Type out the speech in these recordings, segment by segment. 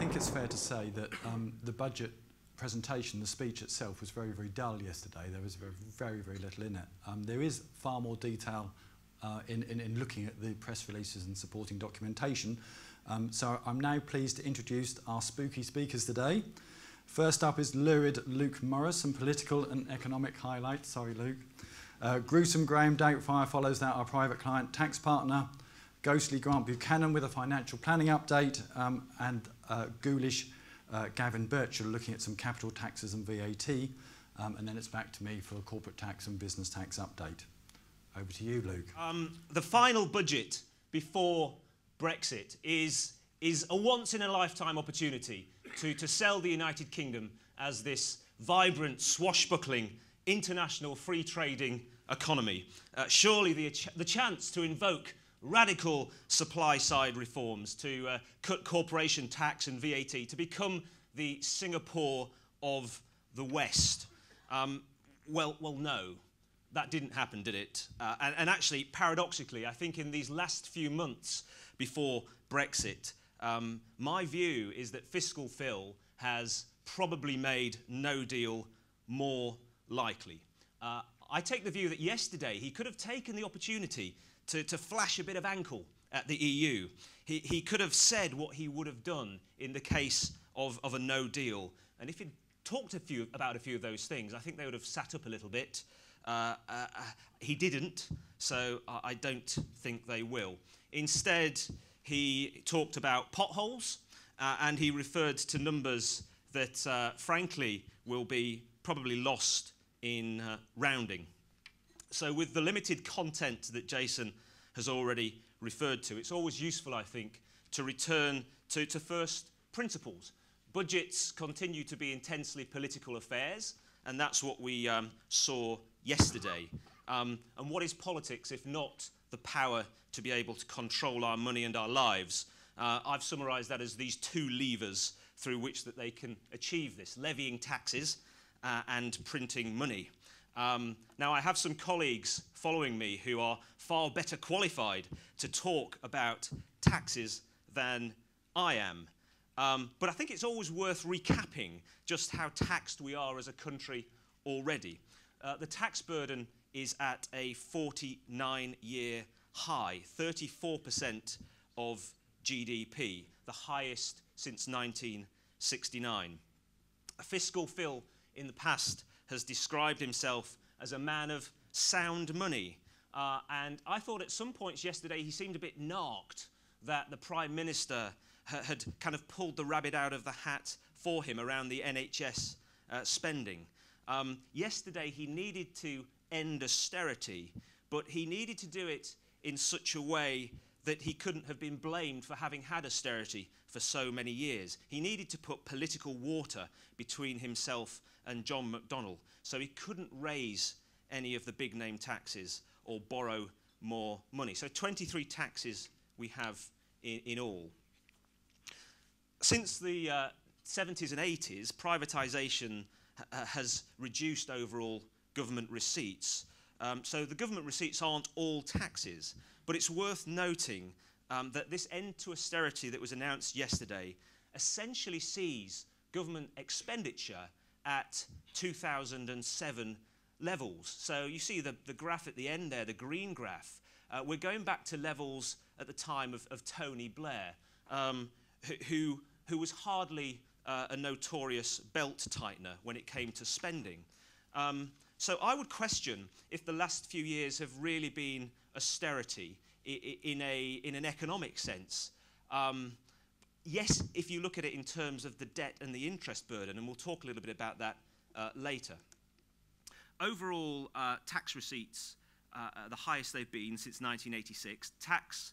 think it's fair to say that the budget presentation, the speech itself, was very, very dull yesterday. There was very, very little in it. There is far more detail in looking at the press releases and supporting documentation. So I'm now pleased to introduce our spooky speakers today. First up is lurid Luke Morris, some political and economic highlights. Sorry, Luke. Gruesome Graham Doubtfire follows that, our private client tax partner. Ghostly Grant Buchanan with a financial planning update, and ghoulish Gavin Birchall looking at some capital taxes and VAT, and then it's back to me for a corporate tax and business tax update. Over to you, Luke. The final budget before Brexit is a once-in-a-lifetime opportunity to sell the United Kingdom as this vibrant, swashbuckling, international free-trading economy. Surely the chance to invoke radical supply-side reforms, to cut corporation tax and VAT, to become the Singapore of the West. Well, no, that didn't happen, did it? And actually, paradoxically, I think in these last few months before Brexit, my view is that fiscal Phil has probably made no deal more likely. I take the view that yesterday he could have taken the opportunity to flash a bit of ankle at the EU. He could have said what he would have done in the case of a no deal. And if he'd talked about a few of those things, I think they would have sat up a little bit. He didn't, so I don't think they will. Instead, he talked about potholes, and he referred to numbers that, frankly, will be probably lost in rounding. So with the limited content that Jason has already referred to, it's always useful, I think, to return to first principles. Budgets continue to be intensely political affairs, and that's what we saw yesterday. And what is politics if not the power to be able to control our money and our lives? I've summarised that as these two levers through which that they can achieve this: levying taxes and printing money. Now, I have some colleagues following me who are far better qualified to talk about taxes than I am. But I think it's always worth recapping just how taxed we are as a country already. The tax burden is at a 49-year high, 34% of GDP, the highest since 1969. Fiscal Phil in the past has described himself as a man of sound money. And I thought at some points yesterday he seemed a bit narked that the Prime Minister had kind of pulled the rabbit out of the hat for him around the NHS spending. Yesterday he needed to end austerity, but he needed to do it in such a way that he couldn't have been blamed for having had austerity for so many years. He needed to put political water between himself and John McDonnell, so he couldn't raise any of the big name taxes or borrow more money. So 23 taxes we have in all. Since the 70s and 80s, privatisation has reduced overall government receipts. So the government receipts aren't all taxes, but it's worth noting that this end to austerity that was announced yesterday essentially sees government expenditure at 2007 levels. So you see the graph at the end there, the green graph. We're going back to levels at the time of Tony Blair, who was hardly a notorious belt tightener when it came to spending. So I would question if the last few years have really been austerity in an economic sense. Yes, if you look at it in terms of the debt and the interest burden, and we'll talk a little bit about that later. Overall, tax receipts are the highest they've been since 1986. Tax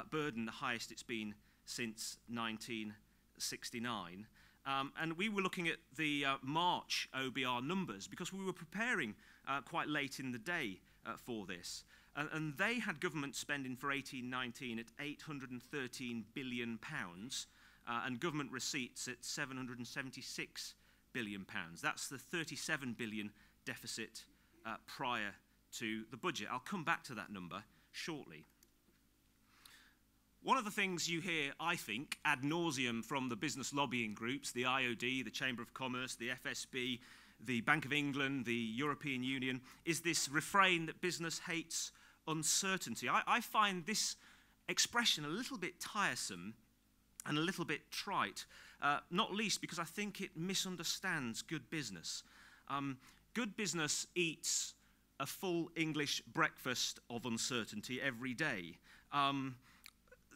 burden, the highest it's been since 1969. And we were looking at the March OBR numbers because we were preparing quite late in the day for this. And they had government spending for 18-19 at £813 billion and government receipts at £776 billion. That's the 37 billion deficit prior to the budget. I'll come back to that number shortly. One of the things you hear, I think, ad nauseum from the business lobbying groups, the IOD, the Chamber of Commerce, the FSB, the Bank of England, the European Union, is this refrain that business hates uncertainty. I find this expression a little bit tiresome and a little bit trite, not least because I think it misunderstands good business. Good business eats a full English breakfast of uncertainty every day.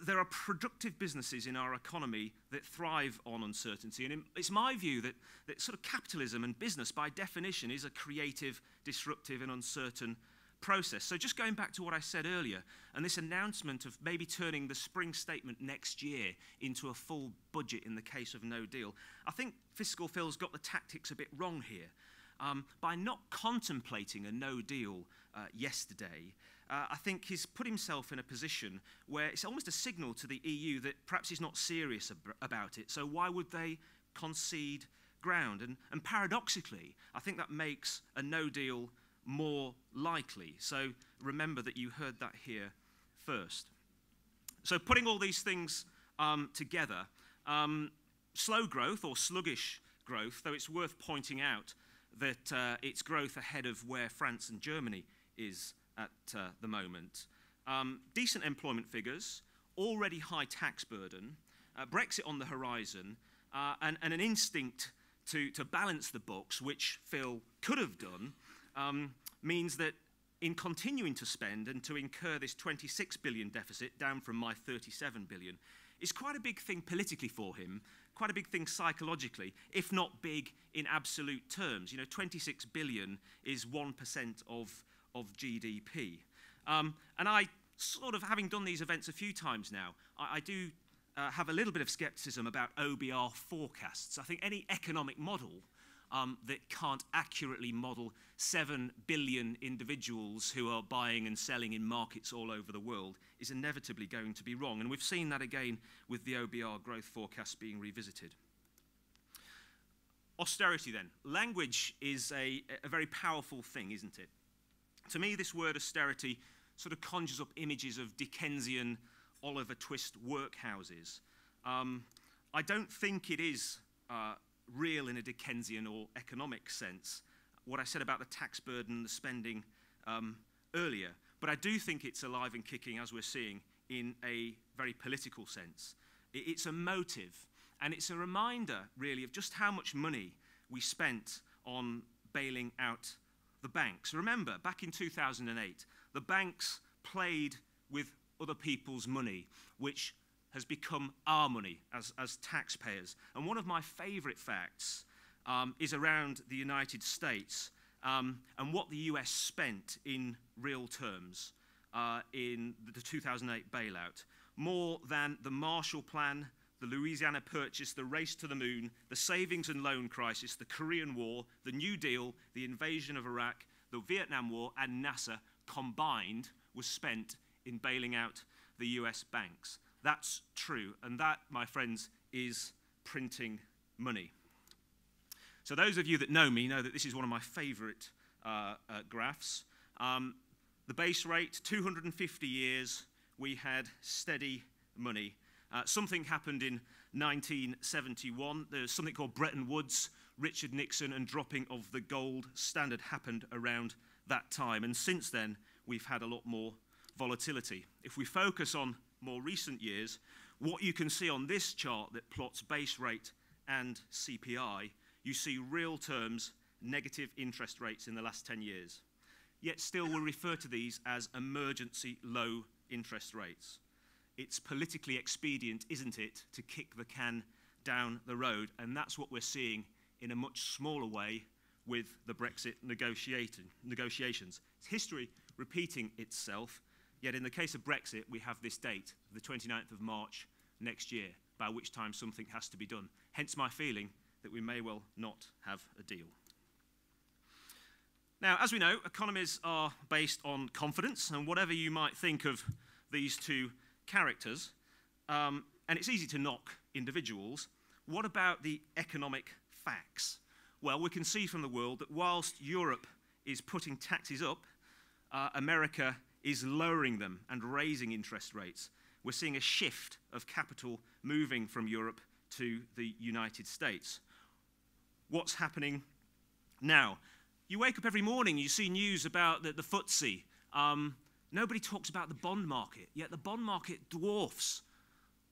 There are productive businesses in our economy that thrive on uncertainty, and it's my view that sort of capitalism and business, by definition, is a creative, disruptive, and uncertain process. So just going back to what I said earlier, and this announcement of maybe turning the spring statement next year into a full budget in the case of no deal, I think Fiscal Phil's got the tactics a bit wrong here. By not contemplating a no deal yesterday, I think he's put himself in a position where it's almost a signal to the EU that perhaps he's not serious about it. So why would they concede ground? And paradoxically, I think that makes a no deal more likely. So remember that you heard that here first. So putting all these things together, slow growth or sluggish growth, though it's worth pointing out that it's growth ahead of where France and Germany is at the moment. Decent employment figures, already high tax burden, Brexit on the horizon, and an instinct to balance the books, which Phil could have done, means that in continuing to spend and to incur this 26 billion deficit down from my 37 billion is quite a big thing politically for him, quite a big thing psychologically, if not big in absolute terms. You know, 26 billion is 1% of GDP. And I sort of, having done these events a few times now, I do have a little bit of skepticism about OBR forecasts. I think any economic model that can't accurately model 7 billion individuals who are buying and selling in markets all over the world is inevitably going to be wrong. And we've seen that again with the OBR growth forecast being revisited. Austerity then. Language is a very powerful thing, isn't it? To me, this word austerity sort of conjures up images of Dickensian Oliver Twist workhouses. I don't think it is real in a Dickensian or economic sense, what I said about the tax burden and the spending earlier. But I do think it's alive and kicking, as we're seeing, in a very political sense. It's a motive, and it's a reminder, really, of just how much money we spent on bailing out the banks. Remember, back in 2008, the banks played with other people's money, which has become our money as taxpayers. And one of my favourite facts is around the United States and what the US spent in real terms in the 2008 bailout. More than the Marshall Plan, the Louisiana Purchase, the Race to the Moon, the Savings and Loan Crisis, the Korean War, the New Deal, the invasion of Iraq, the Vietnam War, and NASA combined was spent in bailing out the US banks. That's true, and that, my friends, is printing money. So those of you that know me know that this is one of my favourite graphs. The base rate, 250 years, we had steady money. Something happened in 1971. There's something called Bretton Woods, Richard Nixon, and dropping of the gold standard happened around that time. And since then, we've had a lot more volatility. If we focus on more recent years, what you can see on this chart that plots base rate and CPI, you see real terms, negative interest rates in the last 10 years. Yet still we refer to these as emergency low interest rates. It's politically expedient, isn't it, to kick the can down the road, and that's what we're seeing in a much smaller way with the Brexit negotiations. It's history repeating itself. Yet in the case of Brexit, we have this date, the 29th of March next year, by which time something has to be done. Hence my feeling that we may well not have a deal. Now, as we know, economies are based on confidence, and whatever you might think of these two characters, and it's easy to knock individuals, what about the economic facts? Well, we can see from the world that whilst Europe is putting taxes up, America is lowering them and raising interest rates. we're seeing a shift of capital moving from Europe to the United States. What's happening now? You wake up every morning, you see news about the FTSE. Nobody talks about the bond market, yet the bond market dwarfs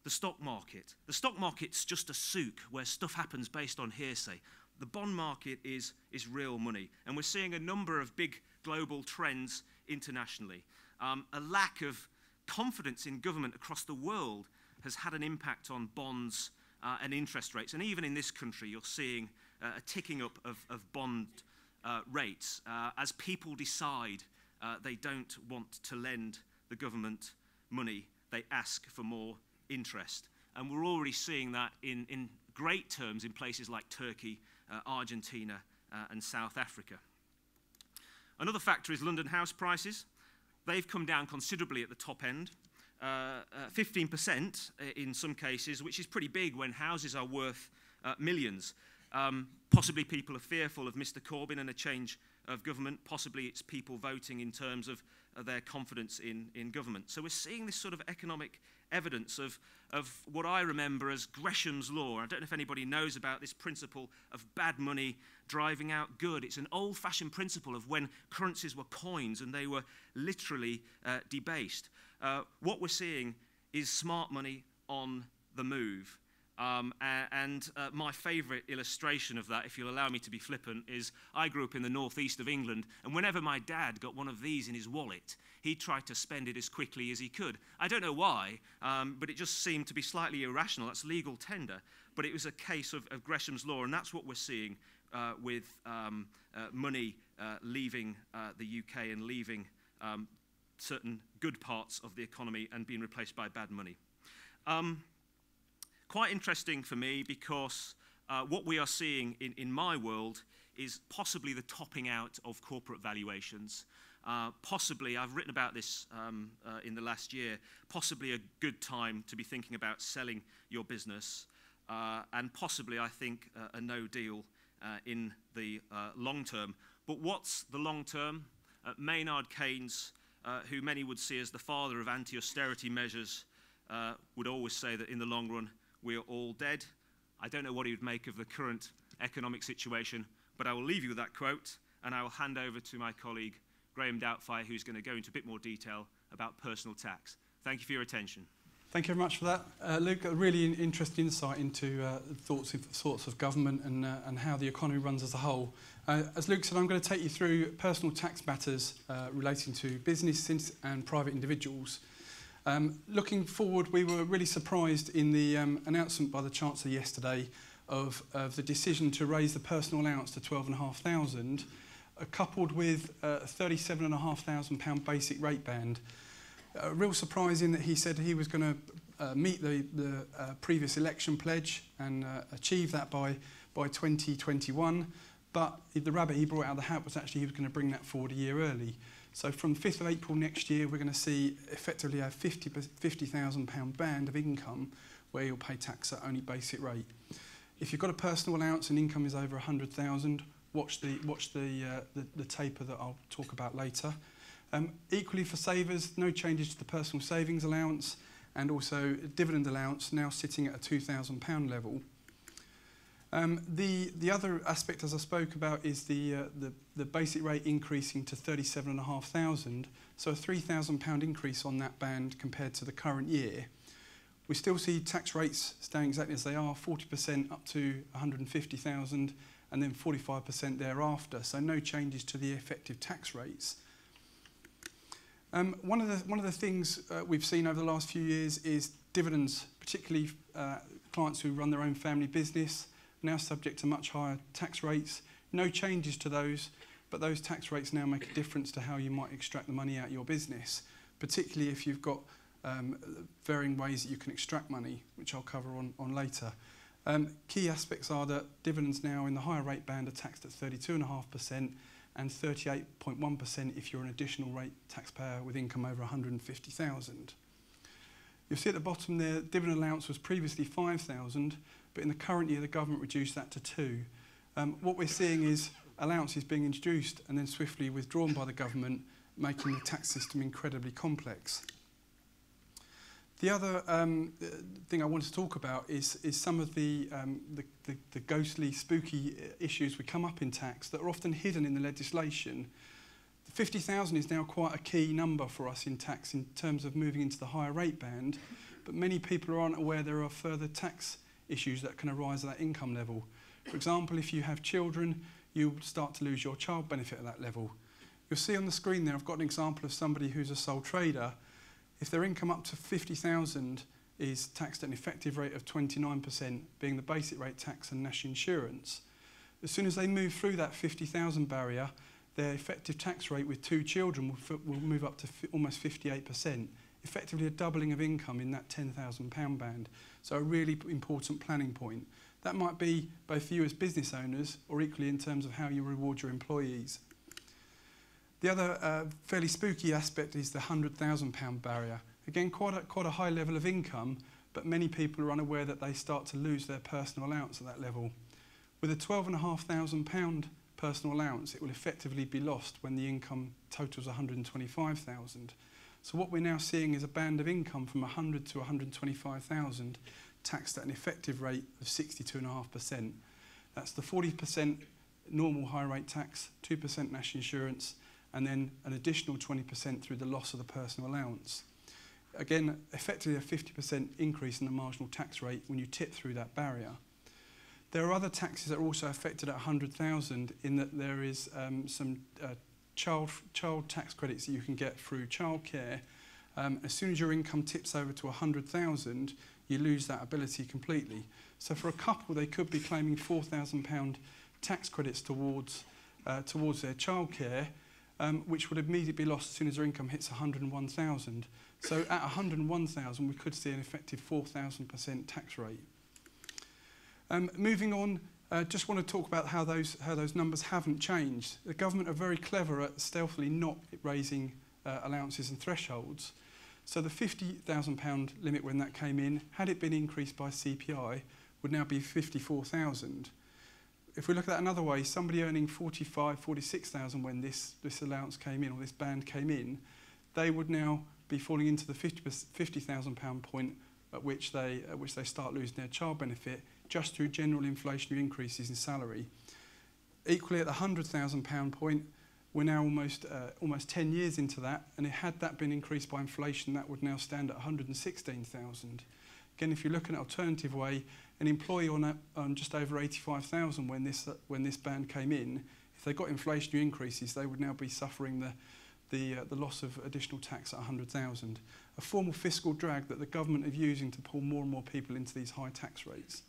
the stock market. The stock market's just a souk where stuff happens based on hearsay. The bond market is real money, and we're seeing a number of big global trends internationally. A lack of confidence in government across the world has had an impact on bonds and interest rates, and even in this country you're seeing a ticking up of bond rates as people decide they don't want to lend the government money, they ask for more interest. And we're already seeing that in great terms in places like Turkey, Argentina, and South Africa. Another factor is London house prices. They've come down considerably at the top end, 15% in some cases, which is pretty big when houses are worth millions. Possibly people are fearful of Mr. Corbyn and a change of government. Possibly it's people voting in terms of their confidence in government. So we're seeing this sort of economic evidence of what I remember as Gresham's law. I don't know if anybody knows about this principle of bad money driving out good. It's an old-fashioned principle of when currencies were coins and they were literally debased. What we're seeing is smart money on the move. My favourite illustration of that, if you'll allow me to be flippant, is I grew up in the northeast of England, and whenever my dad got one of these in his wallet, he tried to spend it as quickly as he could. I don't know why, but it just seemed to be slightly irrational. That's legal tender. But it was a case of Gresham's law, and that's what we're seeing with money leaving the UK and leaving certain good parts of the economy and being replaced by bad money. Quite interesting for me because what we are seeing in my world is possibly the topping out of corporate valuations. Possibly, I've written about this in the last year, possibly a good time to be thinking about selling your business, and possibly, I think, a no deal in the long term. But what's the long term? Maynard Keynes, who many would see as the father of anti-austerity measures, would always say that in the long run, we are all dead. I don't know what he would make of the current economic situation, but I will leave you with that quote, and I will hand over to my colleague, Graham Doubtfire, who's going to go into a bit more detail about personal tax. Thank you for your attention. Thank you very much for that. Luke, a really interesting insight into thoughts of government and how the economy runs as a whole. As Luke said, I'm going to take you through personal tax matters relating to businesses and private individuals. Looking forward, we were really surprised in the announcement by the Chancellor yesterday of the decision to raise the personal allowance to £12,500, coupled with a £37,500 basic rate band. Real surprising that he said he was going to meet the previous election pledge and achieve that by 2021, but the rabbit he brought out of the hat was actually he was going to bring that forward a year early. So from the 5th of April next year, we're going to see effectively a £50,000 band of income where you'll pay tax at only basic rate. If you've got a personal allowance and income is over 100,000, watch the taper that I'll talk about later. Equally for savers, no changes to the personal savings allowance, and also dividend allowance now sitting at a £2,000 level. The other aspect, as I spoke about, is the basic rate increasing to 37,500, so a £3,000 increase on that band compared to the current year. We still see tax rates staying exactly as they are, 40% up to 150,000, and then 45% thereafter. So no changes to the effective tax rates. One of the things we've seen over the last few years is dividends, particularly clients who run their own family business, now subject to much higher tax rates. No changes to those, but those tax rates now make a difference to how you might extract the money out of your business, particularly if you've got varying ways that you can extract money, which I'll cover on later. Key aspects are that dividends now in the higher rate band are taxed at 32.5% and 38.1% if you're an additional rate taxpayer with income over 150,000. You'll see at the bottom there, dividend allowance was previously 5,000, but in the current year the government reduced that to 2. What we're seeing is allowances being introduced and then swiftly withdrawn by the government, making the tax system incredibly complex. The other thing I want to talk about is some of the ghostly, spooky issues we come up in tax that are often hidden in the legislation. 50,000 is now quite a key number for us in tax in terms of moving into the higher rate band, but many people aren't aware there are further tax issues that can arise at that income level. For example, if you have children, you'll start to lose your child benefit at that level. You'll see on the screen there, I've got an example of somebody who's a sole trader. If their income up to 50,000 is taxed at an effective rate of 29%, being the basic rate tax and national insurance, as soon as they move through that 50,000 barrier, their effective tax rate with 2 children will move up to almost 58%, effectively a doubling of income in that £10,000 band. So a really important planning point. That might be both for you as business owners or equally in terms of how you reward your employees. The other fairly spooky aspect is the £100,000 barrier. Again, quite a high level of income, but many people are unaware that they start to lose their personal allowance at that level. With a £12,500 personal allowance, it will effectively be lost when the income totals 125,000. So what we're now seeing is a band of income from 100 to 125,000 taxed at an effective rate of 62.5%. That's the 40% normal high rate tax, 2% national insurance, and then an additional 20% through the loss of the personal allowance. Again, effectively a 50% increase in the marginal tax rate when you tip through that barrier. There are other taxes that are also affected at 100,000 in that there is some child tax credits that you can get through childcare. As soon as your income tips over to 100,000, you lose that ability completely. So for a couple, they could be claiming £4,000 tax credits towards their childcare, which would immediately be lost as soon as their income hits 101,000. So at 101,000, we could see an effective 4,000% tax rate. Moving on, just want to talk about how those numbers haven't changed. The government are very clever at stealthily not raising allowances and thresholds. So the £50,000 limit when that came in, had it been increased by CPI, would now be 54,000. If we look at that another way, somebody earning 45, 46,000 when this allowance came in, or this band came in, they would now be falling into the £50,000 point at which they start losing their child benefit just through general inflationary increases in salary. Equally at the £100,000 point, we're now almost 10 years into that, and had that been increased by inflation, that would now stand at 116,000. Again, if you look at an alternative way, an employee on just over 85,000 when this band came in, if they got inflationary increases, they would now be suffering the loss of additional tax at 100,000. A formal fiscal drag that the government are using to pull more and more people into these high tax rates.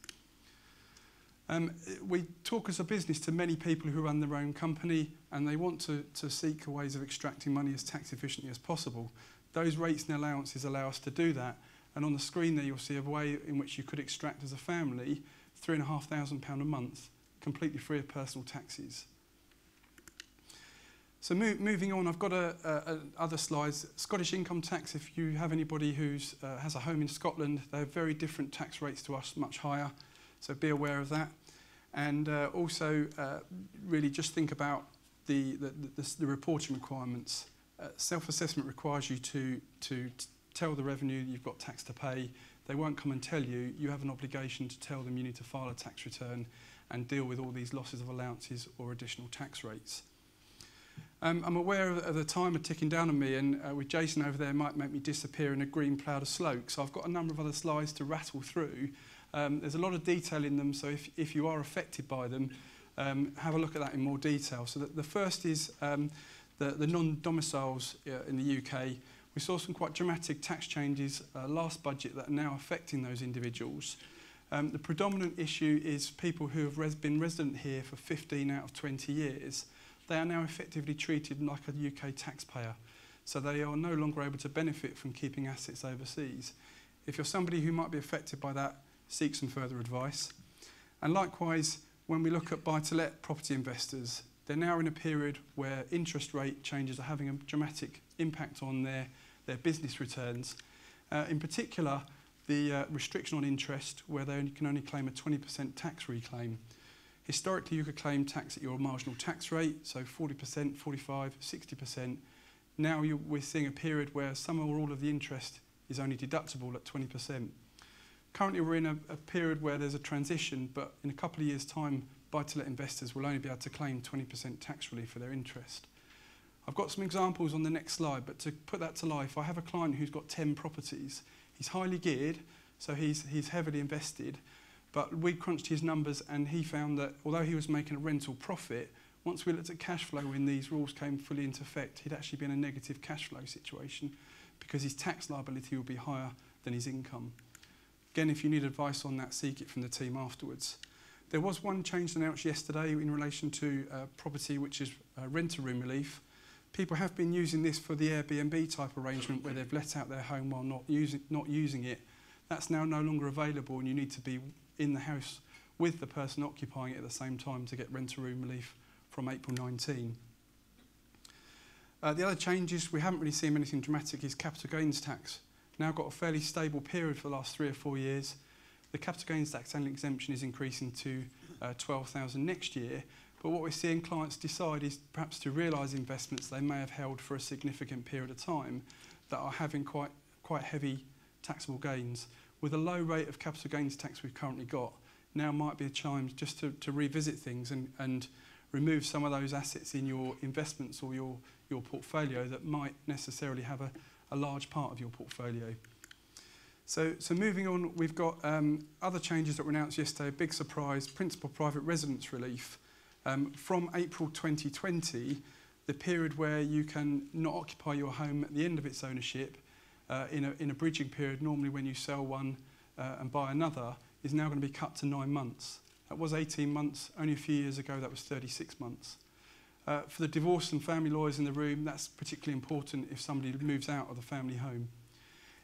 We talk as a business to many people who run their own company, and they want to seek ways of extracting money as tax efficiently as possible. Those rates and allowances allow us to do that. And on the screen there, you'll see a way in which you could extract as a family £3,500 a month, completely free of personal taxes. So moving on, I've got other slides. Scottish income tax, if you have anybody who has a home in Scotland, they have very different tax rates to us, much higher. So be aware of that. And also really just think about the reporting requirements. Self-assessment requires you to tell the revenue you've got tax to pay. They won't come and tell you. You have an obligation to tell them you need to file a tax return and deal with all these losses of allowances or additional tax rates. I'm aware of the timer ticking down on me, and with Jason over there might make me disappear in a green cloud of smoke. So I've got a number of other slides to rattle through. There's a lot of detail in them, so if you are affected by them, have a look at that in more detail. So the first is the non-domiciles in the UK. We saw some quite dramatic tax changes last budget that are now affecting those individuals. The predominant issue is people who have been resident here for 15 out of 20 years. They are now effectively treated like a UK taxpayer. So they are no longer able to benefit from keeping assets overseas. If you're somebody who might be affected by that, seek some further advice. And likewise, when we look at buy-to-let property investors, they're now in a period where interest rate changes are having a dramatic impact on their business returns. In particular, the restriction on interest, where they can only claim a 20% tax reclaim. Historically, you could claim tax at your marginal tax rate, so 40%, 45%, 60%. Now we're seeing a period where some or all of the interest is only deductible at 20%. Currently we're in a period where there's a transition, but in a couple of years' time, buy-to-let investors will only be able to claim 20% tax relief for their interest. I've got some examples on the next slide, but to put that to life, I have a client who's got 10 properties. He's highly geared, so he's heavily invested, but we crunched his numbers and he found that although he was making a rental profit, once we looked at cash flow when these rules came fully into effect, he'd actually be in a negative cash flow situation because his tax liability would be higher than his income. Again, if you need advice on that, seek it from the team afterwards. There was one change announced yesterday in relation to property, which is renter room relief. People have been using this for the Airbnb type arrangement where they've let out their home while not using it. That's now no longer available, and you need to be in the house with the person occupying it at the same time to get renter room relief from April 19. The other changes, we haven't really seen anything dramatic, is capital gains tax. Now got a fairly stable period for the last 3 or 4 years. The capital gains tax annual exemption is increasing to 12,000 next year. But what we're seeing clients decide is perhaps to realise investments they may have held for a significant period of time that are having quite heavy taxable gains. With a low rate of capital gains tax we've currently got, now might be a time just to revisit things and remove some of those assets in your investments or your portfolio that might necessarily have a large part of your portfolio. So moving on, we've got other changes that were announced yesterday. A big surprise, principal private residence relief. From April 2020, the period where you can not occupy your home at the end of its ownership in a bridging period, normally when you sell one and buy another, is now going to be cut to 9 months. That was 18 months. Only a few years ago, that was 36 months. For the divorce and family lawyers in the room, that's particularly important if somebody moves out of the family home.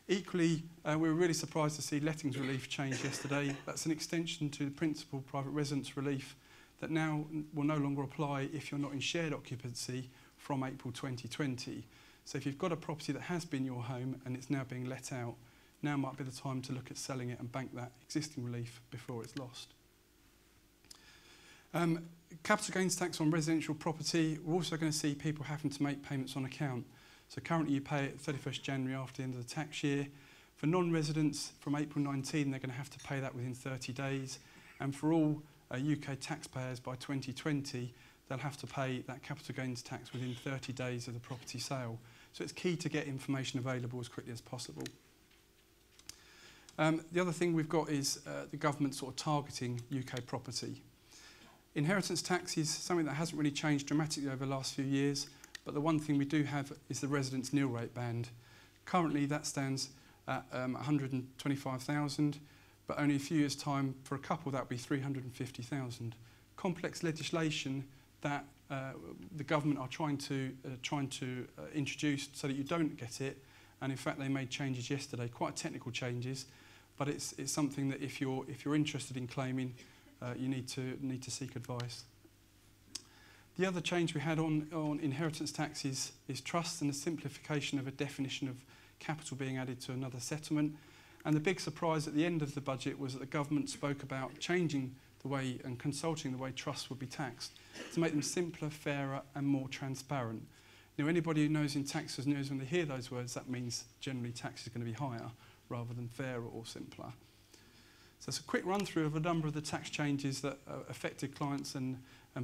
Equally, we were really surprised to see lettings relief change yesterday. That's an extension to the principal private residence relief that now will no longer apply if you're not in shared occupancy from April 2020. So if you've got a property that has been your home and it's now being let out, now might be the time to look at selling it and bank that existing relief before it's lost. Capital gains tax on residential property, we're also going to see people having to make payments on account. So currently you pay it 31st January after the end of the tax year. For non-residents from April 19, they're going to have to pay that within 30 days. And for all UK taxpayers by 2020, they'll have to pay that capital gains tax within 30 days of the property sale. So it's key to get information available as quickly as possible. The other thing we've got is the government sort of targeting UK property. Inheritance tax is something that hasn't really changed dramatically over the last few years, but the one thing we do have is the residence nil rate band. Currently that stands at 125,000, but only a few years' time for a couple that would be 350,000. Complex legislation that the government are trying to introduce so that you don't get it, and in fact they made changes yesterday, quite technical changes, but it's something that if you're interested in claiming, you need to seek advice. The other change we had on inheritance tax is trust and the simplification of a definition of capital being added to another settlement. And the big surprise at the end of the budget was that the government spoke about changing the way and consulting the way trusts would be taxed to make them simpler, fairer and more transparent. Now anybody who knows in taxes knows when they hear those words that means generally tax is going to be higher rather than fairer or simpler. So it's a quick run through of a number of the tax changes that affected clients and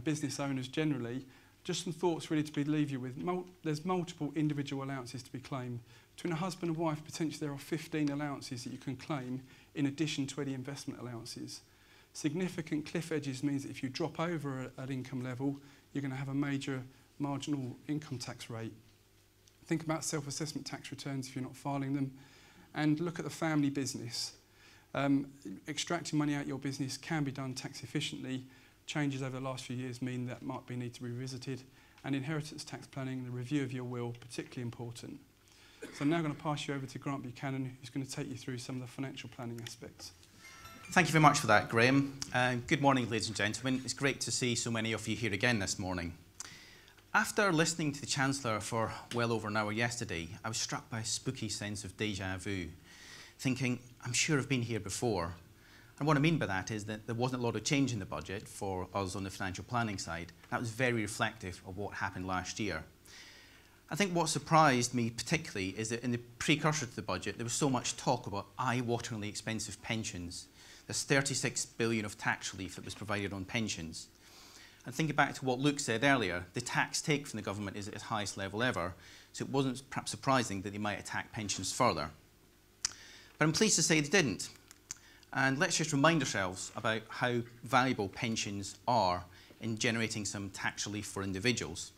business owners generally. Just some thoughts really to leave you with. There's multiple individual allowances to be claimed. Between a husband and wife, potentially there are 15 allowances that you can claim in addition to any investment allowances. Significant cliff edges means that if you drop over at income level, you're going to have a major marginal income tax rate. Think about self-assessment tax returns if you're not filing them, and look at the family business. Extracting money out of your business can be done tax efficiently. Changes over the last few years mean that might need to be revisited, and inheritance tax planning, the review of your will, particularly important. So I'm now going to pass you over to Grant Buchanan, who's going to take you through some of the financial planning aspects. Thank you very much for that, Graham. Good morning, ladies and gentlemen. It's great to see so many of you here again this morning. After listening to the Chancellor for well over an hour yesterday, I was struck by a spooky sense of déjà vu, thinking, I'm sure I've been here before. And what I mean by that is that there wasn't a lot of change in the budget for us on the financial planning side. That was very reflective of what happened last year. I think what surprised me particularly is that in the precursor to the budget, there was so much talk about eye-wateringly expensive pensions. There's 36 billion of tax relief that was provided on pensions. And thinking back to what Luke said earlier, the tax take from the government is at its highest level ever, so it wasn't perhaps surprising that they might attack pensions further. But I'm pleased to say they didn't. And let's just remind ourselves about how valuable pensions are in generating some tax relief for individuals.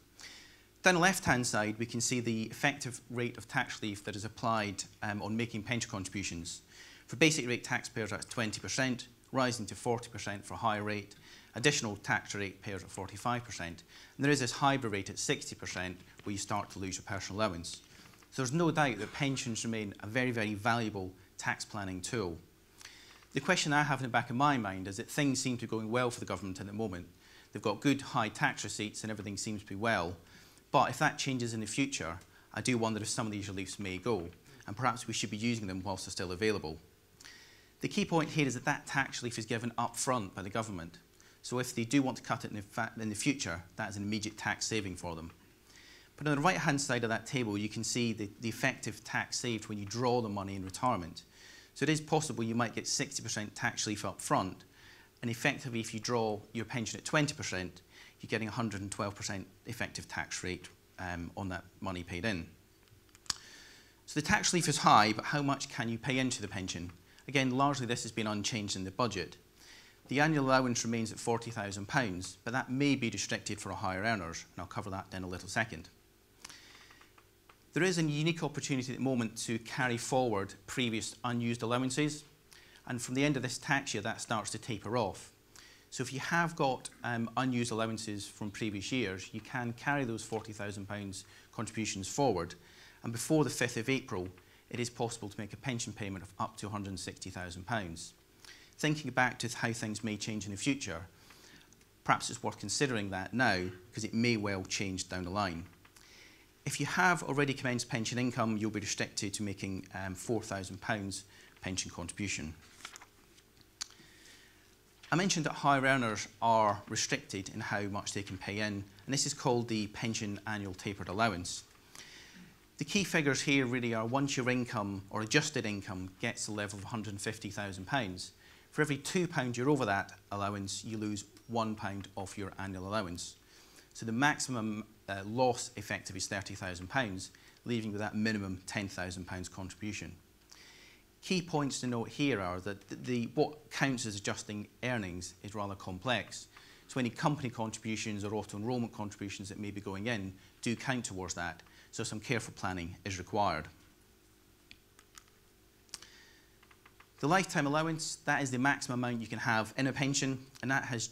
Down the left-hand side, we can see the effective rate of tax relief that is applied on making pension contributions. For basic rate taxpayers, that's 20%, rising to 40% for higher rate. Additional tax rate payers at 45%. And there is this hybrid rate at 60% where you start to lose your personal allowance. So there's no doubt that pensions remain a very, very valuable tax planning tool. The question I have in the back of my mind is that things seem to be going well for the government at the moment. They've got good high tax receipts and everything seems to be well. But if that changes in the future, I do wonder if some of these reliefs may go, and perhaps we should be using them whilst they're still available. The key point here is that that tax relief is given up front by the government. So if they do want to cut it in the future, that is an immediate tax saving for them. But on the right-hand side of that table, you can see the effective tax saved when you draw the money in retirement. So it is possible you might get 60% tax relief up front, and effectively if you draw your pension at 20%, you're getting 112% effective tax rate on that money paid in. So the tax relief is high, but how much can you pay into the pension? Again, largely this has been unchanged in the budget. The annual allowance remains at £40,000, but that may be restricted for higher earners, and I'll cover that in a little second. There is a unique opportunity at the moment to carry forward previous unused allowances, and from the end of this tax year that starts to taper off. So if you have got unused allowances from previous years, you can carry those £40,000 contributions forward, and before the 5th of April, it is possible to make a pension payment of up to £160,000. Thinking back to how things may change in the future, perhaps it's worth considering that now, because it may well change down the line. If you have already commenced pension income, you'll be restricted to making £4,000 pension contribution. I mentioned that higher earners are restricted in how much they can pay in, and this is called the pension annual tapered allowance. The key figures here really are once your income or adjusted income gets the level of £150,000, for every £2 you're over that allowance, you lose £1 off your annual allowance. So the maximum loss effective is £30,000, leaving with that minimum £10,000 contribution. Key points to note here are that what counts as adjusting earnings is rather complex. So any company contributions or auto-enrolment contributions that may be going in do count towards that. So some careful planning is required. The lifetime allowance, that is the maximum amount you can have in a pension, and that has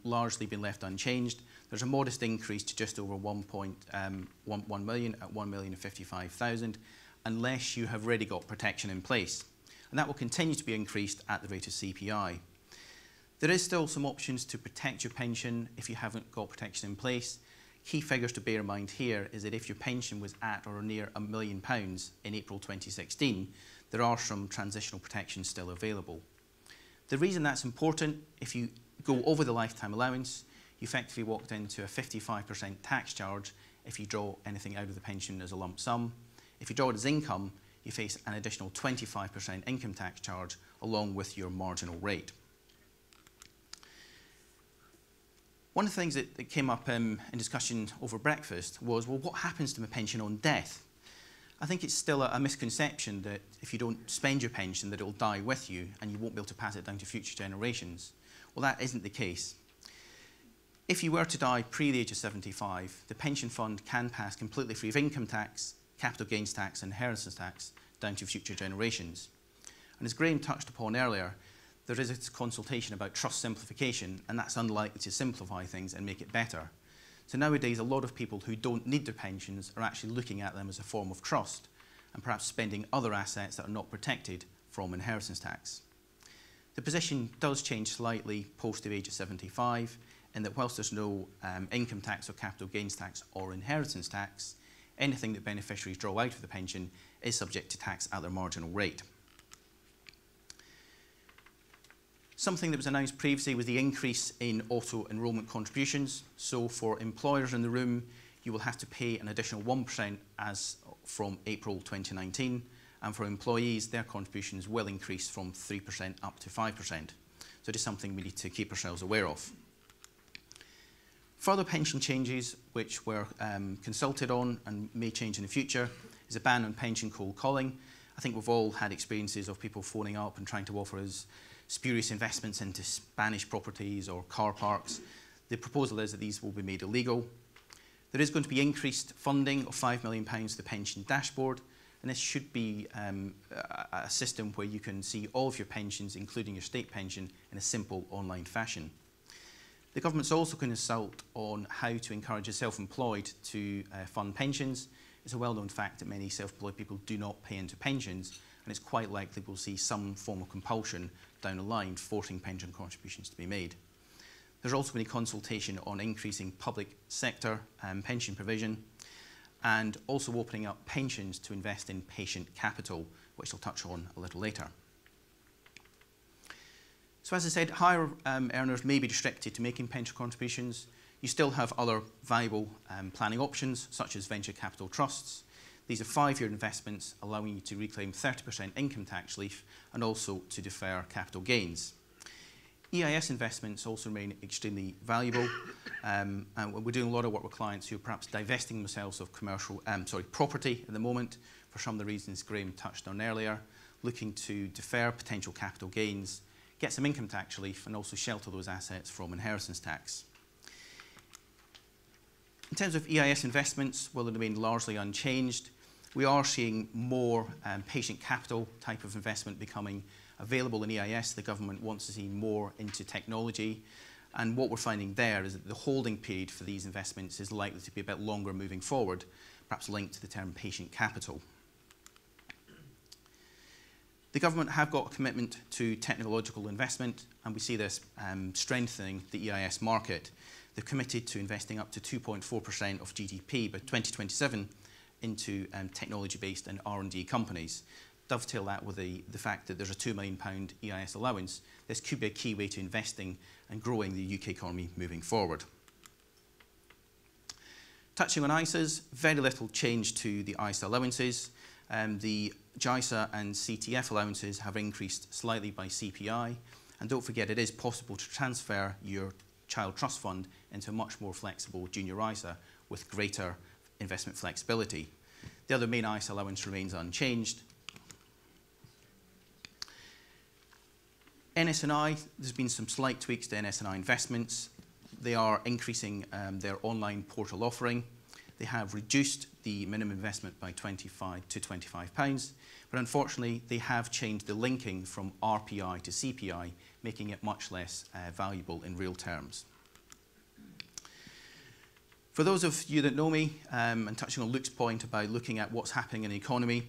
largely been left unchanged. There's a modest increase to just over 1.1 million at 1,055,000, unless you have already got protection in place. And that will continue to be increased at the rate of CPI. There is still some options to protect your pension if you haven't got protection in place. Key figures to bear in mind here is that if your pension was at or near £1 million in April 2016, there are some transitional protections still available. The reason that's important, if you go over the lifetime allowance, you effectively walked into a 55% tax charge if you draw anything out of the pension as a lump sum. If you draw it as income, you face an additional 25% income tax charge along with your marginal rate. One of the things that came up in discussion over breakfast was, well, what happens to my pension on death? I think it's still a misconception that if you don't spend your pension that it will die with you and you won't be able to pass it down to future generations. Well, that isn't the case. If you were to die pre the age of 75, the pension fund can pass completely free of income tax, capital gains tax and inheritance tax down to future generations. And as Graham touched upon earlier, there is a consultation about trust simplification, and that's unlikely to simplify things and make it better. So nowadays, a lot of people who don't need their pensions are actually looking at them as a form of trust and perhaps spending other assets that are not protected from inheritance tax. The position does change slightly post the age of 75, in that whilst there's no income tax or capital gains tax or inheritance tax, anything that beneficiaries draw out of the pension is subject to tax at their marginal rate. Something that was announced previously was the increase in auto-enrolment contributions. So for employers in the room, you will have to pay an additional 1% as from April 2019, and for employees, their contributions will increase from 3% up to 5%. So just something we need to keep ourselves aware of. Further pension changes, which were consulted on and may change in the future, is a ban on pension cold calling. I think we've all had experiences of people phoning up and trying to offer us spurious investments into Spanish properties or car parks. The proposal is that these will be made illegal. There is going to be increased funding of £5 million to the pension dashboard, and this should be a system where you can see all of your pensions, including your state pension, in a simple online fashion. The government's also going to consult on how to encourage the self-employed to fund pensions. It's a well-known fact that many self-employed people do not pay into pensions, and it's quite likely we'll see some form of compulsion down the line forcing pension contributions to be made. There's also been a consultation on increasing public sector pension provision, and also opening up pensions to invest in patient capital, which I'll touch on a little later. So as I said, higher earners may be restricted to making pension contributions. You still have other viable planning options, such as venture capital trusts. These are 5-year investments allowing you to reclaim 30% income tax relief and also to defer capital gains. EIS investments also remain extremely valuable, and we're doing a lot of work with clients who are perhaps divesting themselves of property at the moment for some of the reasons Graham touched on earlier, looking to defer potential capital gains, get some income tax relief, and also shelter those assets from inheritance tax. In terms of EIS investments, will remain largely unchanged. We are seeing more patient capital type of investment becoming available in EIS. The government wants to see more into technology, and what we're finding there is that the holding period for these investments is likely to be a bit longer moving forward, perhaps linked to the term patient capital. The government have got a commitment to technological investment, and we see this strengthening the EIS market. They've committed to investing up to 2.4% of GDP by 2027 into technology-based and R&D companies. Dovetail that with the fact that there's a £2 million EIS allowance. This could be a key way to investing and growing the UK economy moving forward. Touching on ISAs, very little change to the ISA allowances. The JISA and CTF allowances have increased slightly by CPI, and don't forget it is possible to transfer your child trust fund into a much more flexible junior ISA with greater investment flexibility. The other main ISA allowance remains unchanged. NS&I, there's been some slight tweaks to NS&I investments. They are increasing their online portal offering. They have reduced the minimum investment by £25 to £25, but unfortunately they have changed the linking from RPI to CPI, making it much less valuable in real terms. For those of you that know me, and touching on Luke's point about looking at what's happening in the economy,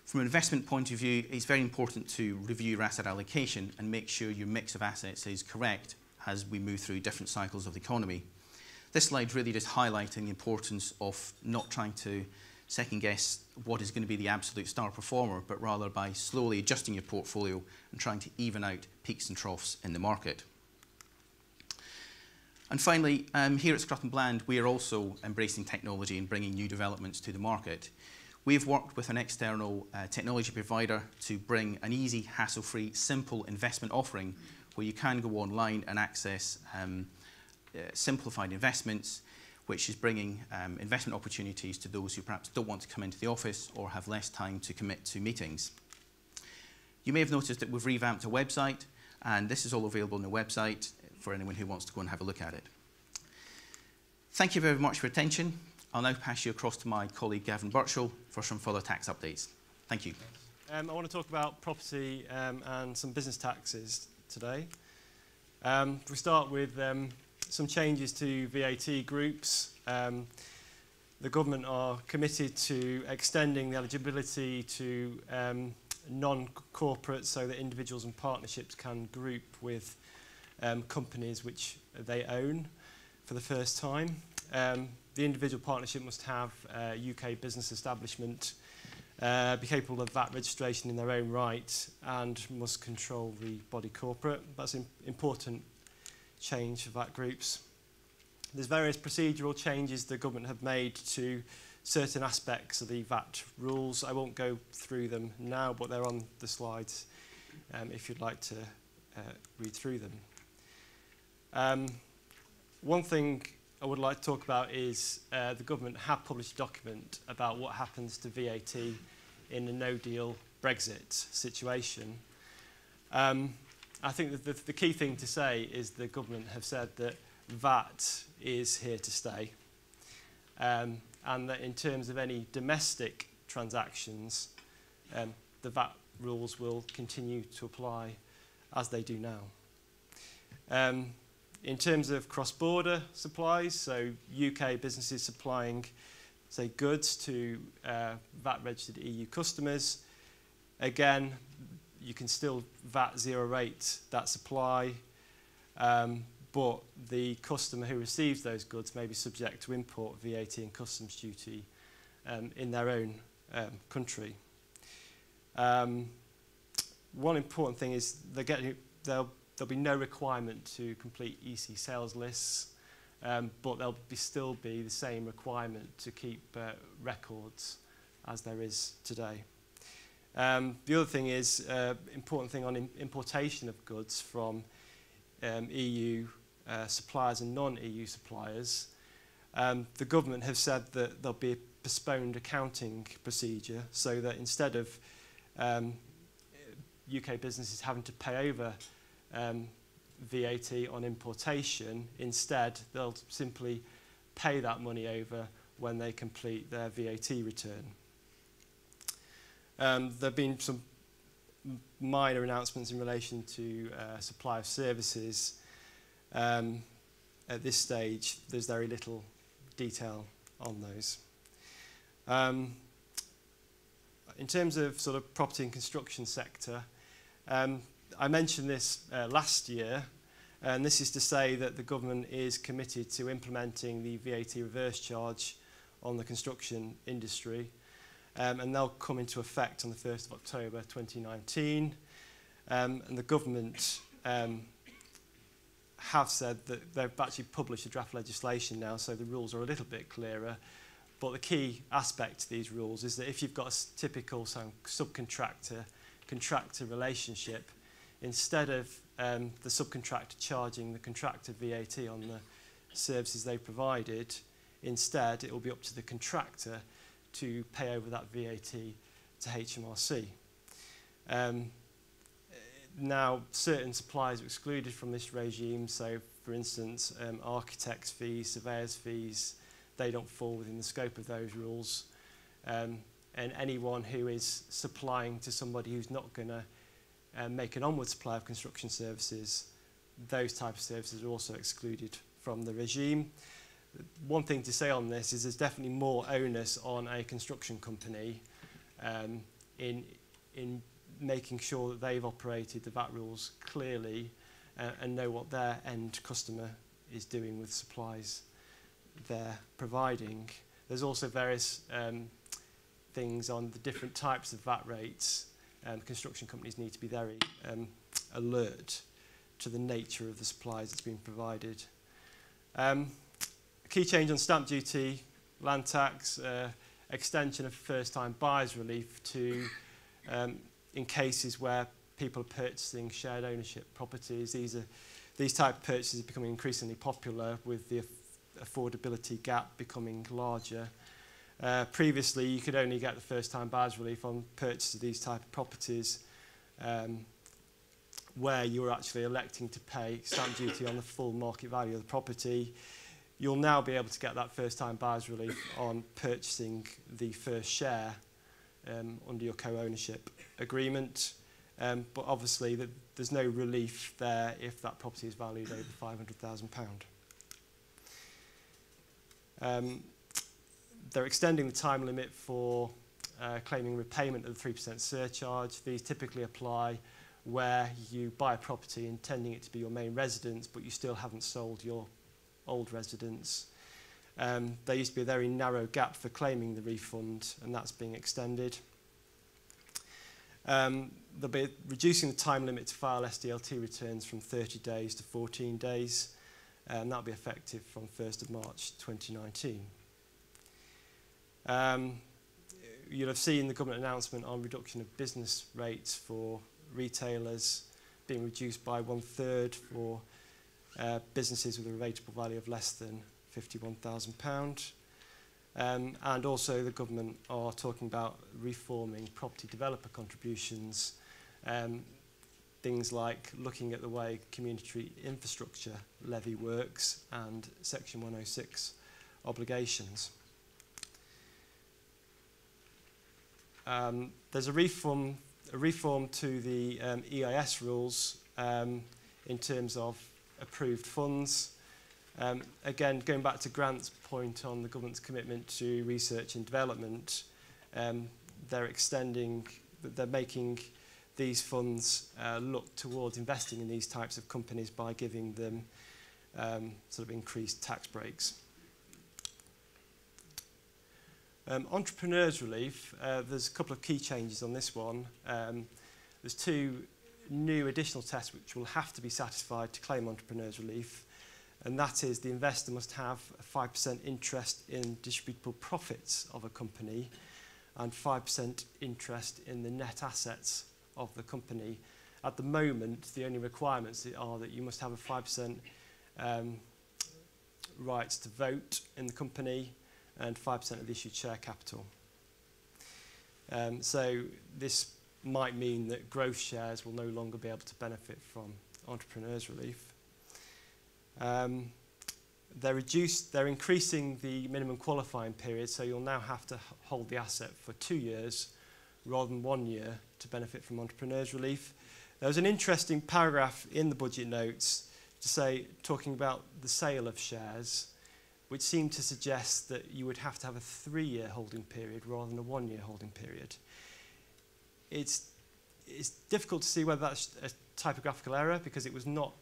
from an investment point of view, it's very important to review your asset allocation and make sure your mix of assets is correct as we move through different cycles of the economy. This slide really just highlighting the importance of not trying to second guess what is going to be the absolute star performer, but rather by slowly adjusting your portfolio and trying to even out peaks and troughs in the market. And finally, here at Scruton Bland, we are also embracing technology and bringing new developments to the market. We've worked with an external technology provider to bring an easy, hassle-free, simple investment offering where you can go online and access simplified investments, which is bringing investment opportunities to those who perhaps don't want to come into the office or have less time to commit to meetings. You may have noticed that we've revamped our website, and this is all available on the website for anyone who wants to go and have a look at it. Thank you very much for your attention. I'll now pass you across to my colleague Gavin Birchall for some further tax updates. Thank you. I want to talk about property and some business taxes today. We start with some changes to VAT groups. The government are committed to extending the eligibility to non-corporate so that individuals and partnerships can group with companies which they own for the first time. The individual partnership must have a UK business establishment, be capable of VAT registration in their own right, and must control the body corporate. That's an important change for VAT groups. There's various procedural changes the government have made to certain aspects of the VAT rules. I won't go through them now, but they're on the slides if you'd like to read through them. One thing I would like to talk about is the government have published a document about what happens to VAT in a no-deal Brexit situation. I think that the key thing to say is the government have said that VAT is here to stay, and that in terms of any domestic transactions, the VAT rules will continue to apply as they do now. In terms of cross-border supplies, so UK businesses supplying, say, goods to VAT-registered EU customers, again, you can still VAT zero rate that supply, but the customer who receives those goods may be subject to import VAT and customs duty in their own country. One important thing is there'll be no requirement to complete EC sales lists, but there'll still be the same requirement to keep records as there is today. The other thing is, important thing on importation of goods from EU suppliers and non-EU suppliers. The government have said that there'll be a postponed accounting procedure so that instead of UK businesses having to pay over VAT on importation, instead they'll simply pay that money over when they complete their VAT return. There have been some minor announcements in relation to supply of services. At this stage, there's very little detail on those. In terms of sort of property and construction sector, I mentioned this last year, and this is to say that the government is committed to implementing the VAT reverse charge on the construction industry, and they'll come into effect on the 1st of October 2019. And the government have said that they've actually published a draft legislation now, so the rules are a little bit clearer. But the key aspect to these rules is that if you've got a typical subcontractor-contractor relationship, instead of the subcontractor charging the contractor VAT on the services they provided, instead it will be up to the contractor to pay over that VAT to HMRC. Now, certain suppliers are excluded from this regime, so for instance, architects' fees, surveyors' fees, they don't fall within the scope of those rules. And anyone who is supplying to somebody who's not going to make an onward supply of construction services, those types of services are also excluded from the regime. One thing to say on this is there's definitely more onus on a construction company in making sure that they've operated the VAT rules clearly and know what their end customer is doing with supplies they're providing. There's also various things on the different types of VAT rates. Construction companies need to be very alert to the nature of the supplies that's being provided. A key change on stamp duty, land tax, extension of first-time buyers relief to in cases where people are purchasing shared ownership properties. These type of purchases are becoming increasingly popular with the affordability gap becoming larger. Previously, you could only get the first-time buyers relief on purchase of these type of properties where you were actually electing to pay stamp duty on the full market value of the property. You'll now be able to get that first-time buyers relief on purchasing the first share under your co-ownership agreement. But obviously, there's no relief there if that property is valued over £500,000. They're extending the time limit for claiming repayment of the 3% surcharge. These typically apply where you buy a property intending it to be your main residence, but you still haven't sold your old residence. There used to be a very narrow gap for claiming the refund, and that's being extended. They'll be reducing the time limit to file SDLT returns from 30 days to 14 days. and that'll be effective from 1st of March 2019. You'll have seen the government announcement on reduction of business rates for retailers being reduced by 1/3 for businesses with a rateable value of less than £51,000. And also the government are talking about reforming property developer contributions, things like looking at the way community infrastructure levy works and Section 106 obligations. There's a reform to the EIS rules in terms of approved funds. Again, going back to Grant's point on the government's commitment to research and development, they're making these funds look towards investing in these types of companies by giving them sort of increased tax breaks. Entrepreneurs relief, there's a couple of key changes on this one. There's 2 new additional tests which will have to be satisfied to claim entrepreneurs relief, and that is the investor must have a 5% interest in distributable profits of a company and 5% interest in the net assets of the company. At the moment, the only requirements are that you must have a 5% rights to vote in the company and 5% of the issued share capital. So this might mean that growth shares will no longer be able to benefit from entrepreneurs relief. They're increasing the minimum qualifying period, so you'll now have to hold the asset for 2 years rather than 1 year to benefit from entrepreneurs relief. There was an interesting paragraph in the budget notes talking about the sale of shares, which seemed to suggest that you would have to have a 3-year holding period rather than a 1-year holding period. It's difficult to see whether that's a typographical error because it was not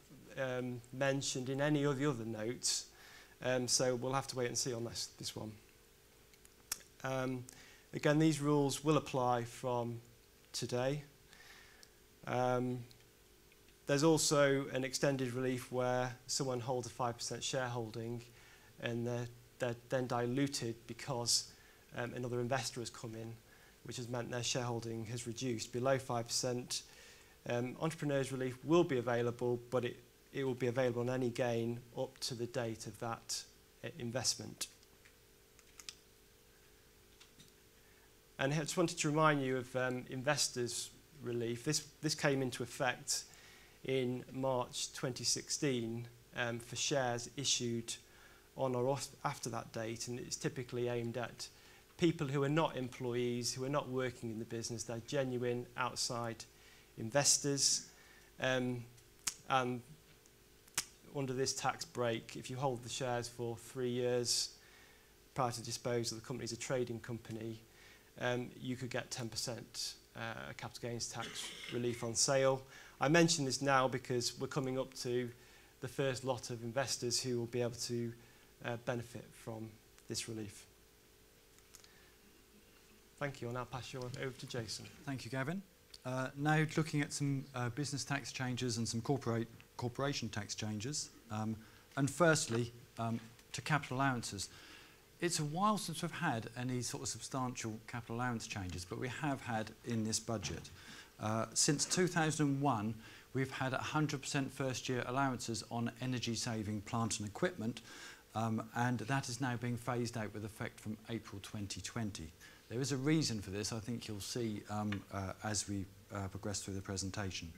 mentioned in any of the other notes, so we'll have to wait and see on this one. Again, these rules will apply from today. There's also an extended relief where someone holds a 5% shareholding and they're then diluted because another investor has come in, which has meant their shareholding has reduced below 5%. Entrepreneurs relief will be available, but it will be available on any gain up to the date of that investment. And I just wanted to remind you of investors relief. This came into effect in March 2016 for shares issued on or after that date, and it's typically aimed at people who are not employees, who are not working in the business. They're genuine outside investors. And under this tax break, if you hold the shares for 3 years prior to disposal, the company's a trading company, you could get 10% capital gains tax relief on sale. I mention this now because we're coming up to the first lot of investors who will be able to benefit from this relief. Thank you. I'll now pass you over to Jason. Thank you, Gavin. Now looking at some business tax changes and some corporation tax changes. And firstly, to capital allowances. It's a while since we've had any sort of substantial capital allowance changes, but we have had in this budget. Since 2001, we've had 100% first-year allowances on energy-saving plant and equipment, and that is now being phased out with effect from April 2020. There is a reason for this, I think you'll see as we progress through the presentation.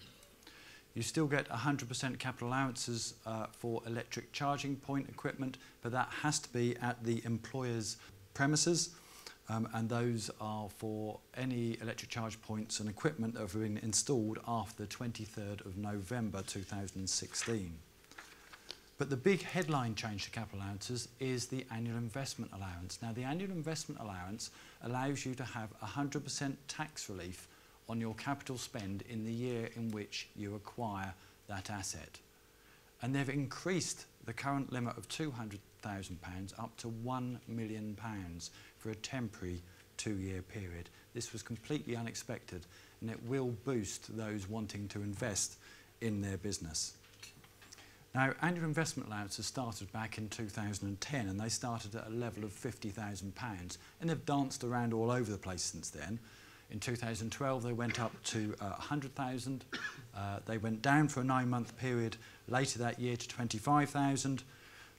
You still get 100% capital allowances for electric charging point equipment, but that has to be at the employer's premises, and those are for any electric charge points and equipment that have been installed after the 23rd of November 2016. But the big headline change to capital allowances is the annual investment allowance. Now, the annual investment allowance allows you to have 100% tax relief on your capital spend in the year in which you acquire that asset. And they've increased the current limit of £200,000 up to £1 million for a temporary 2-year period. This was completely unexpected, and it will boost those wanting to invest in their business. Now, annual investment allowances started back in 2010, and they started at a level of £50,000, and they've danced around all over the place since then. In 2012, they went up to 100,000. They went down for a 9-month period later that year to 25,000.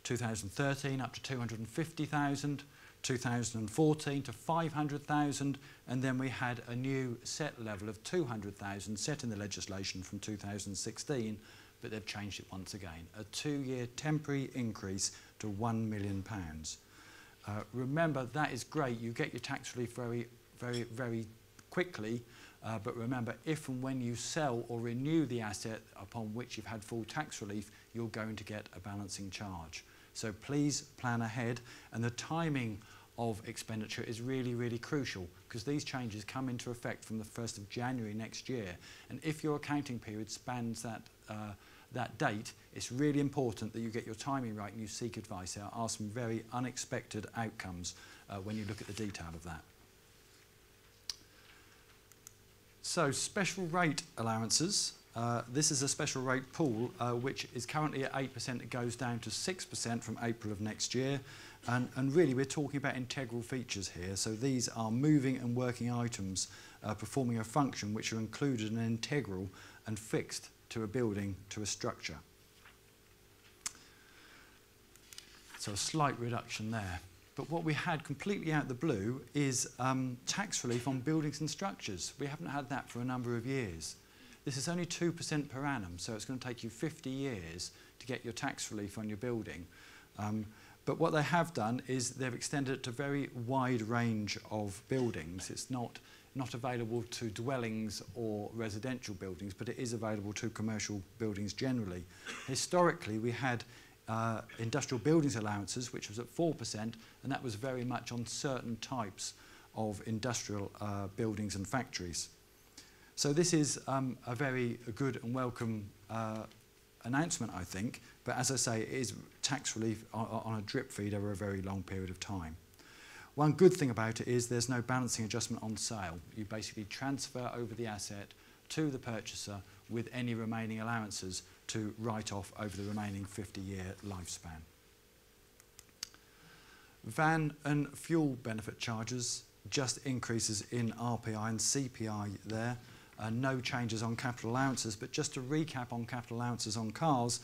2013 up to 250,000. 2014 to 500,000, and then we had a new set level of 200,000 set in the legislation from 2016, but they've changed it once again. A 2-year temporary increase to £1 million. Remember, that is great. You get your tax relief very, very, very quickly, but remember, if and when you sell or renew the asset upon which you've had full tax relief, you're going to get a balancing charge. So please plan ahead, and the timing of expenditure is really, really crucial, because these changes come into effect from the 1st of January next year, and if your accounting period spans that date, it's really important that you get your timing right and you seek advice. There are some very unexpected outcomes when you look at the detail of that. So, special rate allowances. This is a special rate pool which is currently at 8%. It goes down to 6% from April of next year. And really, we're talking about integral features here. So these are moving and working items performing a function which are included and integral and fixed to a building, to a structure. So a slight reduction there. But what we had completely out of the blue is tax relief on buildings and structures. We haven't had that for a number of years. This is only 2% per annum, so it's going to take you 50 years to get your tax relief on your building. But what they have done is they've extended it to a very wide range of buildings. It's not available to dwellings or residential buildings, but it is available to commercial buildings generally. Historically, we had industrial buildings allowances, which was at 4%, and that was very much on certain types of industrial buildings and factories. So this is a very good and welcome announcement, I think, but as I say, it is tax relief on a drip feed over a very long period of time. One good thing about it is there's no balancing adjustment on sale. You basically transfer over the asset to the purchaser with any remaining allowances to write off over the remaining 50-year lifespan. Van and fuel benefit charges, just increases in RPI and CPI there. No changes on capital allowances, but just to recap on capital allowances on cars,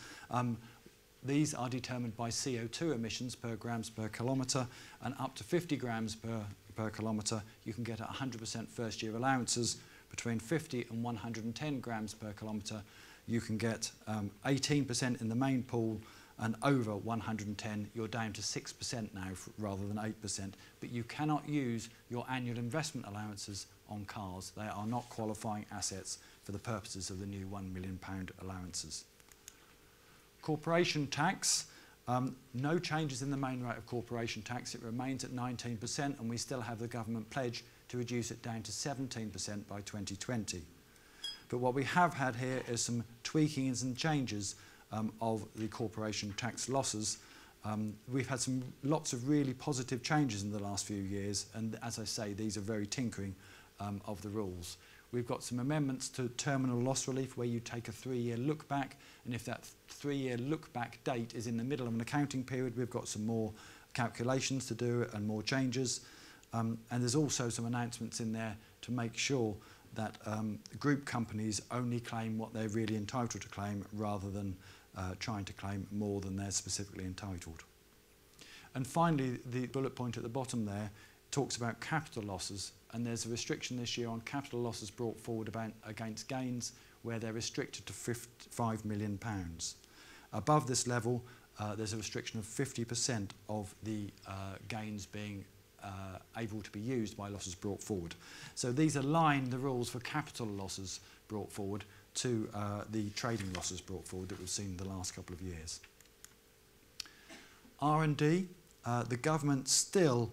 these are determined by CO2 emissions per grams per kilometre, and up to 50 grams per kilometre you can get 100% first year allowances. Between 50 and 110 grams per kilometre you can get 18% in the main pool, and over 110 you're down to 6% now rather than 8%, but you cannot use your annual investment allowances on cars. They are not qualifying assets for the purposes of the new £1 million allowances. Corporation tax, no changes in the main rate of corporation tax. It remains at 19%, and we still have the government pledge to reduce it down to 17% by 2020. But what we have had here is some tweaking and some changes of the corporation tax losses. We've had lots of really positive changes in the last few years, and as I say, these are very tinkering of the rules. We've got some amendments to terminal loss relief where you take a 3-year look back, and if that 3-year look back date is in the middle of an accounting period, we've got some more calculations to do and more changes. And there's also some announcements in there to make sure that group companies only claim what they're really entitled to claim rather than trying to claim more than they're specifically entitled. And finally, the bullet point at the bottom there talks about capital losses, and there's a restriction this year on capital losses brought forward against gains where they're restricted to £5 million. Above this level, there's a restriction of 50% of the gains being able to be used by losses brought forward. So these align the rules for capital losses brought forward to the trading losses brought forward that we've seen in the last couple of years. R&D, the government still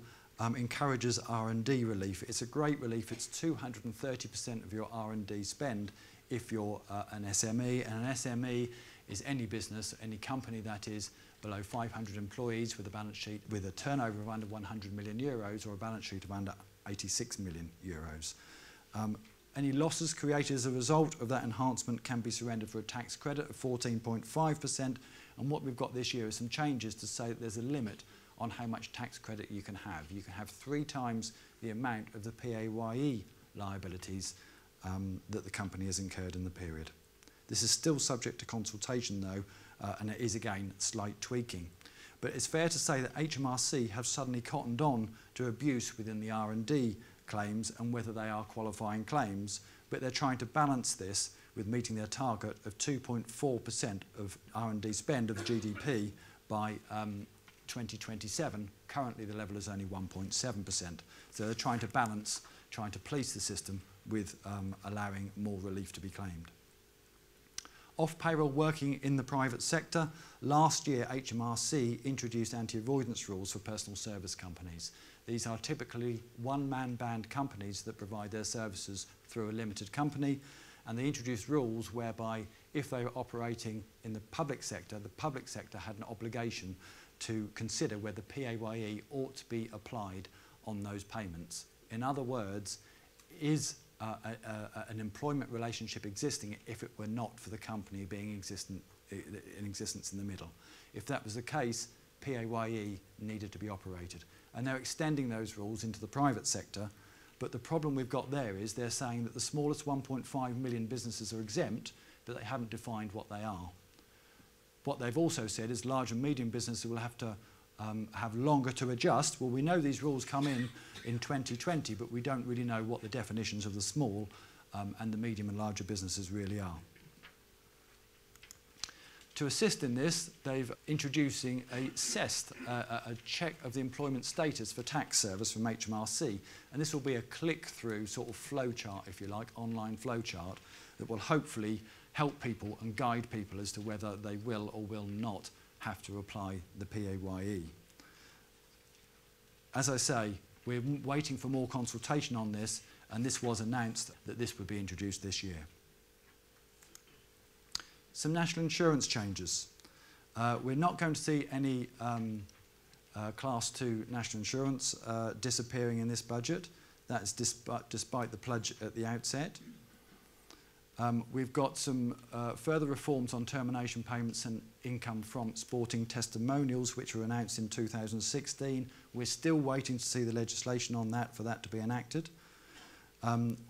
encourages R&D relief. It's a great relief. It's 230% of your R&D spend if you're an SME, and an SME is any business, any company that is below 500 employees with a balance sheet with a turnover of under 100 million euros or a balance sheet of under 86 million euros. Any losses created as a result of that enhancement can be surrendered for a tax credit of 14.5%, and what we've got this year is some changes to say that there's a limit on how much tax credit you can have. You can have 3 times the amount of the PAYE liabilities that the company has incurred in the period. This is still subject to consultation though, and it is again slight tweaking. But it's fair to say that HMRC have suddenly cottoned on to abuse within the R&D claims and whether they are qualifying claims, but they're trying to balance this with meeting their target of 2.4% of R&D spend of GDP by 2027. Currently the level is only 1.7%. So they're trying to balance, trying to police the system with allowing more relief to be claimed. Off-payroll working in the private sector, last year HMRC introduced anti-avoidance rules for personal service companies. These are typically one-man band companies that provide their services through a limited company, and they introduced rules whereby if they were operating in the public sector had an obligation to consider whether PAYE ought to be applied on those payments. In other words, is an employment relationship existing if it were not for the company being in existence in the middle? If that was the case, PAYE needed to be operated. And they're extending those rules into the private sector, but the problem we've got there is they're saying that the smallest 1.5 million businesses are exempt, but they haven't defined what they are. What they've also said is large and medium businesses will have to have longer to adjust. Well, we know these rules come in 2020, but we don't really know what the definitions of the small and the medium and larger businesses really are. To assist in this, they've introducing a CEST, a check of the employment status for tax service from HMRC, and this will be a click-through sort of flowchart, if you like, online flowchart that will hopefully help people and guide people as to whether they will or will not have to apply the PAYE. As I say, we're waiting for more consultation on this, and this was announced that this would be introduced this year. Some national insurance changes. We're not going to see any Class 2 national insurance disappearing in this budget. That's despite the pledge at the outset. We've got some further reforms on termination payments and income from sporting testimonials, which were announced in 2016. We're still waiting to see the legislation on that for that to be enacted.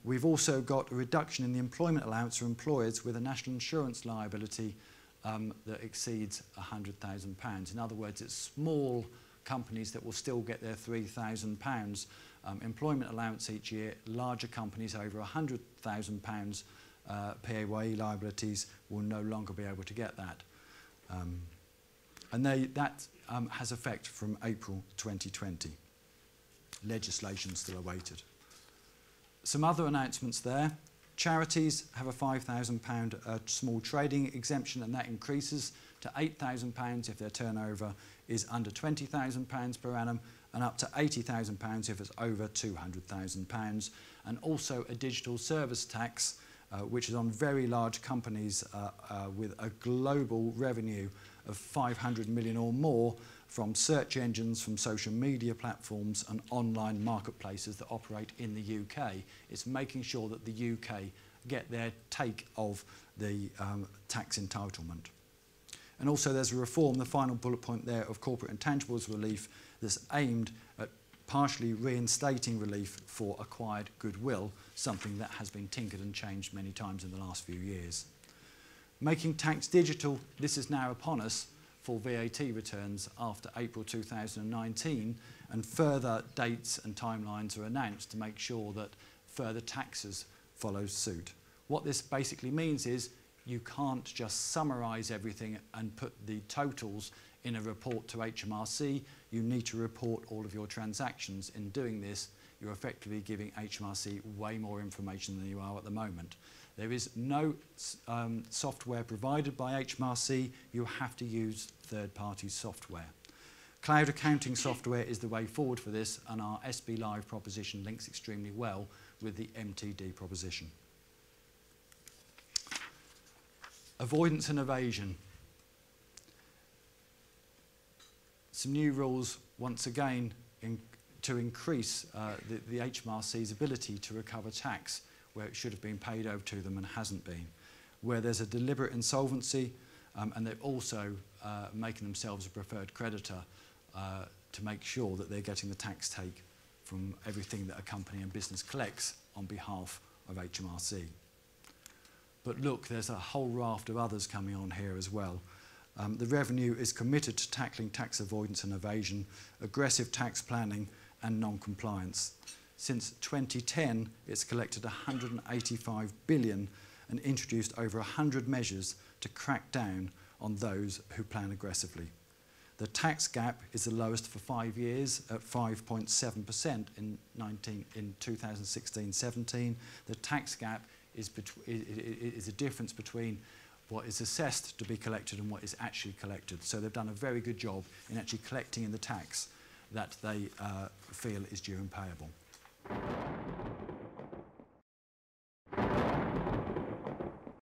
We've also got a reduction in the employment allowance for employers with a national insurance liability that exceeds £100,000. In other words, it's small companies that will still get their £3,000 employment allowance each year. Larger companies over £100,000 PAYE liabilities will no longer be able to get that. And that has effect from April 2020. Legislation still awaited. Some other announcements there. Charities have a £5,000 small trading exemption, and that increases to £8,000 if their turnover is under £20,000 per annum, and up to £80,000 if it's over £200,000. And also a digital service tax, which is on very large companies with a global revenue of 500 million or more from search engines, from social media platforms and online marketplaces that operate in the UK. It's making sure that the UK get their take of the tax entitlement. And also there's a reform, the final bullet point there, of corporate intangibles relief that's aimed at partially reinstating relief for acquired goodwill, something that has been tinkered and changed many times in the last few years. Making tax digital, this is now upon us for VAT returns after April 2019, and further dates and timelines are announced to make sure that further taxes follow suit. What this basically means is you can't just summarise everything and put the totals in a report to HMRC. You need to report all of your transactions. In doing this, you're effectively giving HMRC way more information than you are at the moment. There is no software provided by HMRC. You have to use third-party software. Cloud accounting software is the way forward for this, and our SB Live proposition links extremely well with the MTD proposition. Avoidance and evasion. Some new rules, once again, to increase the HMRC's ability to recover tax where it should have been paid over to them and hasn't been. Where there's a deliberate insolvency, and they're also making themselves a preferred creditor to make sure that they're getting the tax take from everything that a company and business collects on behalf of HMRC. But look, there's a whole raft of others coming on here as well. The revenue is committed to tackling tax avoidance and evasion, aggressive tax planning and non-compliance. Since 2010, it's collected 185 billion and introduced over 100 measures to crack down on those who plan aggressively. The tax gap is the lowest for 5 years at 5.7% in 2016-17. The tax gap is a difference between what is assessed to be collected and what is actually collected. So they've done a very good job in actually collecting in the tax that they feel is due and payable.